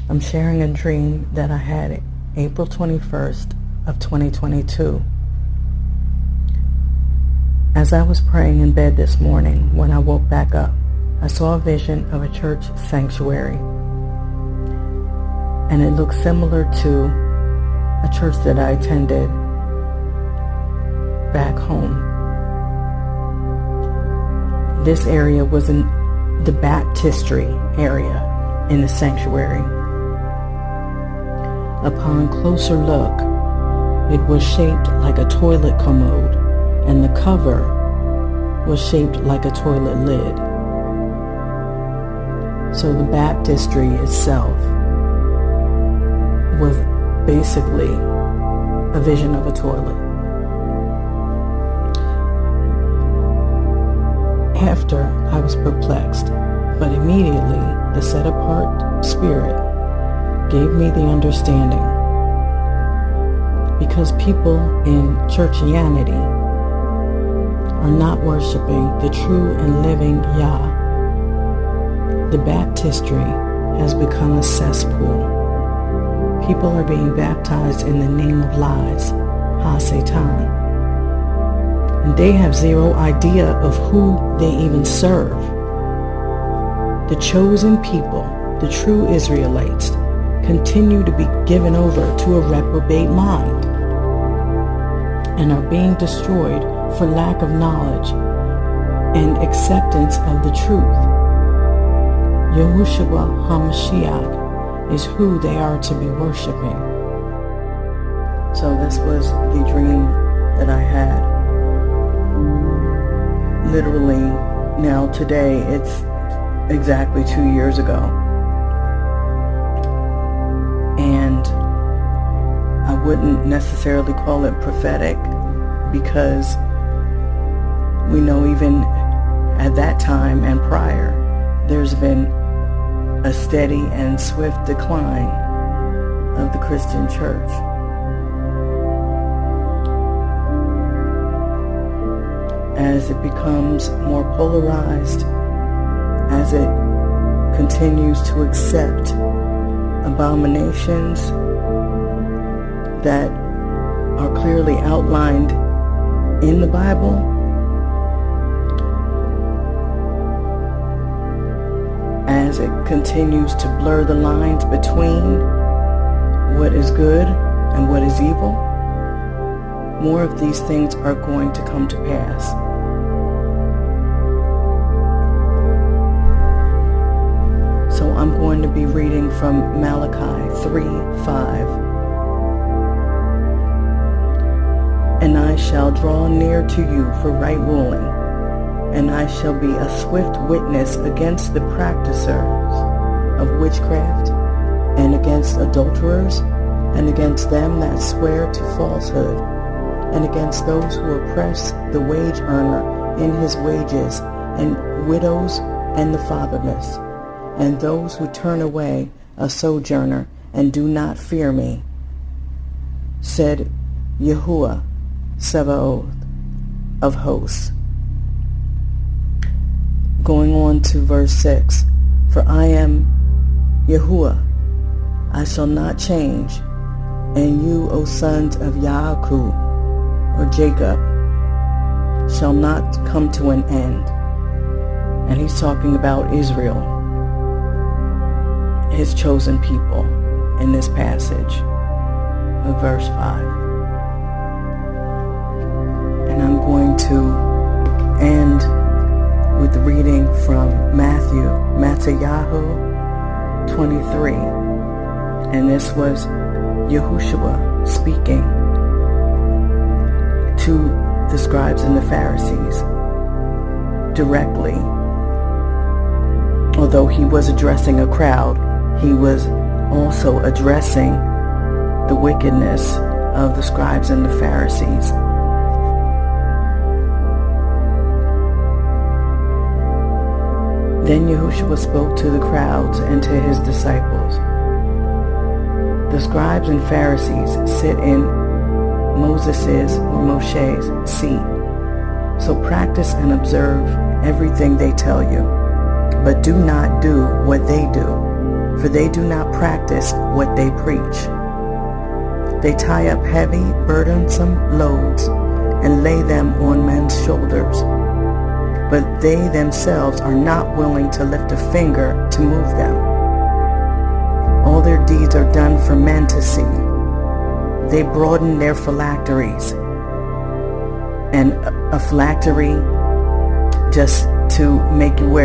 I'm sharing a dream that I had April 21st of 2022. As I was praying in bed this morning, when I woke back up, I saw a vision of a church sanctuary. And it looked similar to a church that I attended back home. This area was in the baptistry area in the sanctuary. Upon closer look, it was shaped like a toilet commode, and the cover was shaped like a toilet lid. So the baptistry itself was basically a vision of a toilet. After, I was perplexed, but immediately the set-apart spirit gave me the understanding. Because people in churchianity are not worshiping the true and living Yah, the baptistry has become a cesspool. People are being baptized in the name of lies, Ha-Satan. And they have zero idea of who they even serve. The chosen people, the true Israelites, continue to be given over to a reprobate mind and are being destroyed for lack of knowledge and acceptance of the truth. Yahushua HaMashiach is who they are to be worshiping. So this was the dream that I had. Literally, now today, it's exactly 2 years ago. And I wouldn't necessarily call it prophetic because we know even at that time and prior, there's been a steady and swift decline of the Christian church. As it becomes more polarized, as it continues to accept abominations that are clearly outlined in the Bible, as it continues to blur the lines between what is good and what is evil, more of these things are going to come to pass. So I'm going to be reading from Malachi 3:5. And I shall draw near to you for right ruling, and I shall be a swift witness against the practicers of witchcraft, and against adulterers, and against them that swear to falsehood, and against those who oppress the wage earner in his wages, and widows and the fatherless, and those who turn away a sojourner and do not fear me, said Yahuwah Sebaoth of hosts. Going on to verse 6, for I am Yahuwah, I shall not change, and you, O sons of Yaakov, or Jacob, shall not come to an end. And he's talking about Israel, his chosen people, in this passage of verse 5. And I'm going to end with reading from Matthew 23. And this was Yahushua speaking to the scribes and the Pharisees directly. Although he was addressing a crowd, he was also addressing the wickedness of the scribes and the Pharisees. Then Yahushua spoke to the crowds and to his disciples. The scribes and Pharisees sit in Moses's or Moshe's seat. So practice and observe everything they tell you, but do not do what they do, for they do not practice what they preach. They tie up heavy, burdensome loads and lay them on men's shoulders, but they themselves are not willing to lift a finger to move them. All their deeds are done for men to see. They broaden their phylacteries. And a phylactery, just to make you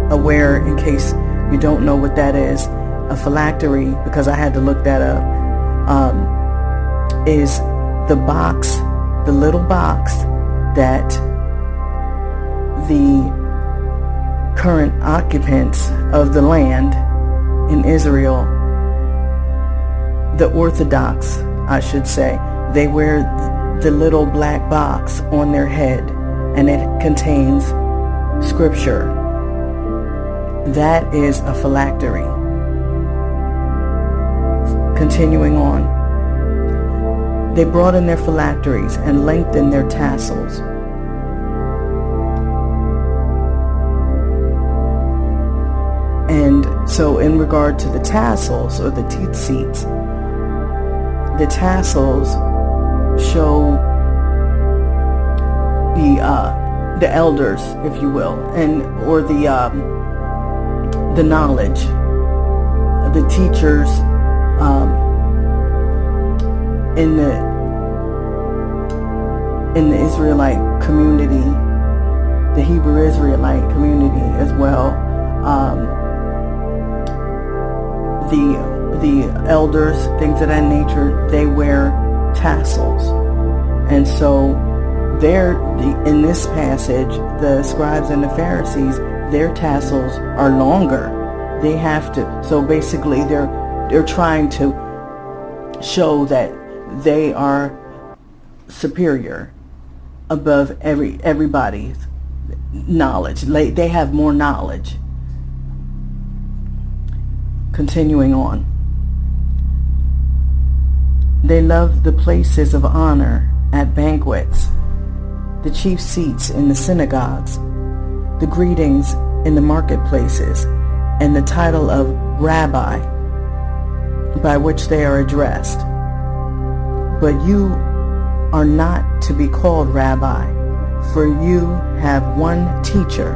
aware in case you don't know what that is, a phylactery, because I had to look that up, is the box, the little box that the current occupants of the land in Israel, the Orthodox, I should say, they wear the little black box on their head, and it contains scripture. That is a phylactery. Continuing on. They broaden their phylacteries and lengthen their tassels. And so in regard to the tassels, or the tzitzit, the tassels show the elders, if you will, and or the knowledge, the teachers in the Israelite community, the Hebrew Israelite community as well. The elders, things of that nature, they wear tassels. And so in this passage, the scribes and the Pharisees, their tassels are longer. They have to, so basically they're trying to show that they are superior above everybody's knowledge. They have more knowledge. Continuing on. They love the places of honor at banquets, the chief seats in the synagogues, the greetings in the marketplaces, and the title of rabbi by which they are addressed. But you are not to be called rabbi, for you have one teacher,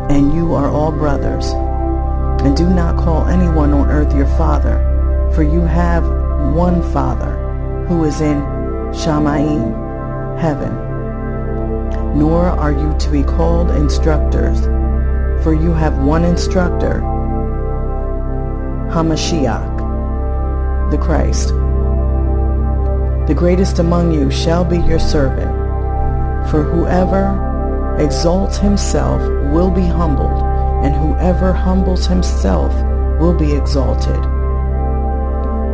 and you are all brothers. And do not call anyone on earth your father, for you have one Father, who is in Shamayim, heaven. Nor are you to be called instructors, for you have one instructor, Hamashiach, the Christ. The greatest among you shall be your servant, for whoever exalts himself will be humbled, and whoever humbles himself will be exalted.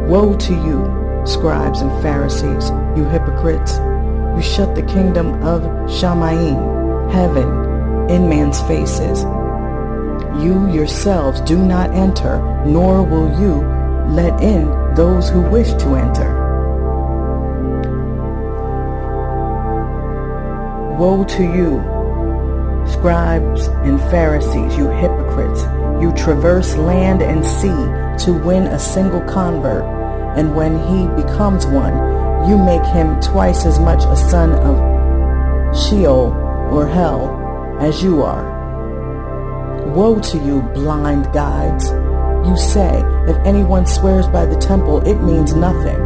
Woe to you, scribes and Pharisees, you hypocrites! You shut the kingdom of Shamayim, heaven, in man's faces. You yourselves do not enter, nor will you let in those who wish to enter. Woe to you, scribes and Pharisees, you hypocrites! You traverse land and sea to win a single convert, and when he becomes one, you make him twice as much a son of Sheol or hell as you are. Woe to you, blind guides! You say, if anyone swears by the temple, it means nothing.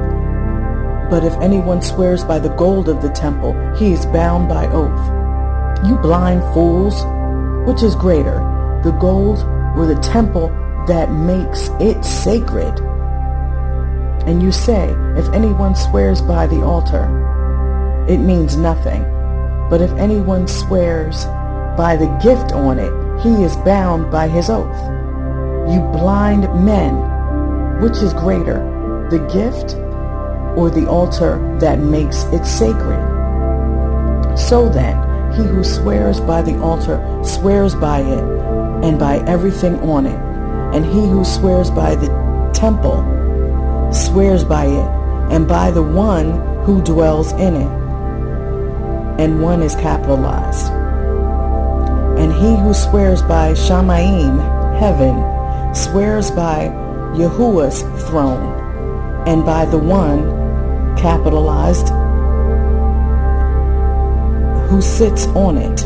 But if anyone swears by the gold of the temple, he is bound by oath. You blind fools! Which is greater, the gold or the temple that makes it sacred? And you say, if anyone swears by the altar, it means nothing. But if anyone swears by the gift on it, he is bound by his oath. You blind men! Which is greater, the gift or the altar that makes it sacred? So then, he who swears by the altar swears by it and by everything on it. And he who swears by the temple swears by it and by the one who dwells in it. And one is capitalized. And he who swears by Shamayim, heaven, swears by Yahuwah's throne and by the one, capitalized, who sits on it.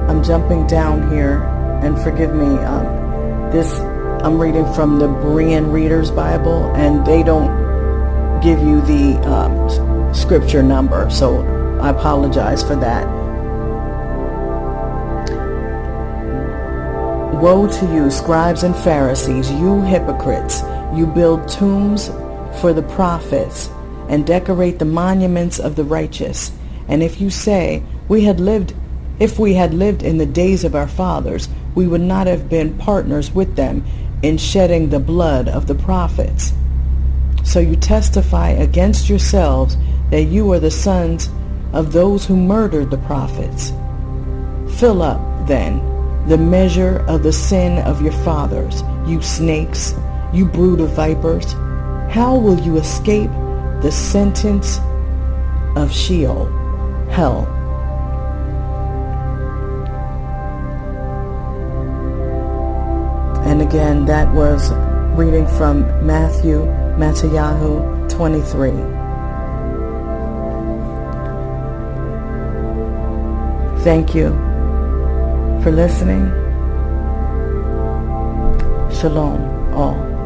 I'm jumping down here, and forgive me, I'm reading from the Berean Reader's Bible, and they don't give you the scripture number, so I apologize for that. Woe to you, scribes and Pharisees, you hypocrites! You build tombs for the prophets and decorate the monuments of the righteous. And if you say, if we had lived in the days of our fathers, we would not have been partners with them in shedding the blood of the prophets. So you testify against yourselves that you are the sons of those who murdered the prophets. Fill up, then, the measure of the sin of your fathers, you snakes, you brood of vipers. How will you escape the sentence of Sheol, hell? And again, that was reading from Matthew 23. Thank you for listening. Shalom all.